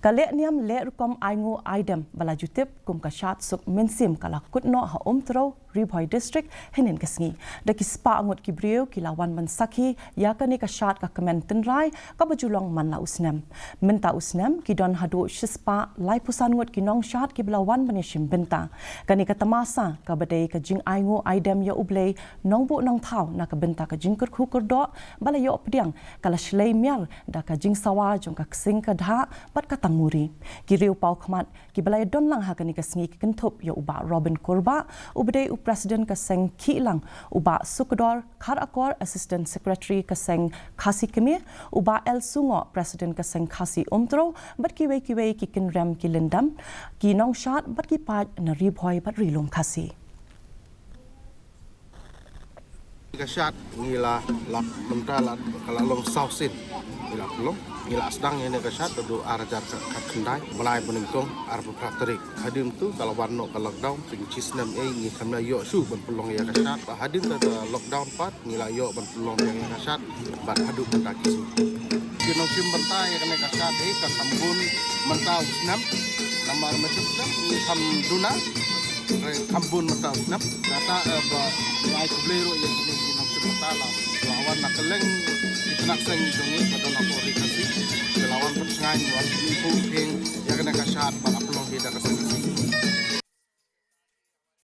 Kalek niam le rukom aingo aidem bala jutip kum ka Shad suk Mynsiem kala kutno ha umtro Ribhoi district henin kasngi daki spa angot ki brio ki lawan man sakhi ya kani ka Shad ka kementen rai ka bajulong man la usnem menta usnem ki don hadu shispa lai pusan ngot ki nong Shad ki belawan banishim benta kani ka tamasa ka badai ka jing aingo aidem ya ublei nong bu nong thau na ka benta ka jing kur khukur do bala yo pdiang kala shlei mial da ka jing sawa jong ka sing ka dha pat ka muri ki riu pau khmat ki balai don lang ha kani ka sngi ki kenthop ya uba Robin Korba ubdei u president ka seng ki lang uba Sukdor khar akor assistant secretary ka seng KHASI kemi uba El Sungo president ka seng KHASI umtro bat ki wei ki kin rem ki lindam ki nong Shad bat ki pa na Ribhoi bat rilum KHASI ka Shad ngila lak mentala kala long south sit ngila long ngila sedang ini ka Shad do arajar ka kendai mulai peningkong arba prakterik hadim tu kalau warno ka lockdown pincis nam ngi kamna yo su ban pelong ya ka Shad hadim ta lockdown pat ngila yo ban pelong ya ka Shad bat hadu pendaki su kino sim bentai ka ka Shad ka kambun mentau snam nama macam snam ni kam duna kambun mentau snam data ba lai kublero ya ni kino sim betala lawan nak keleng nak seng dongi badon apa rikasi lawan pensengan wan ibu ping ya kena ka Shad bala pelong dia ka seng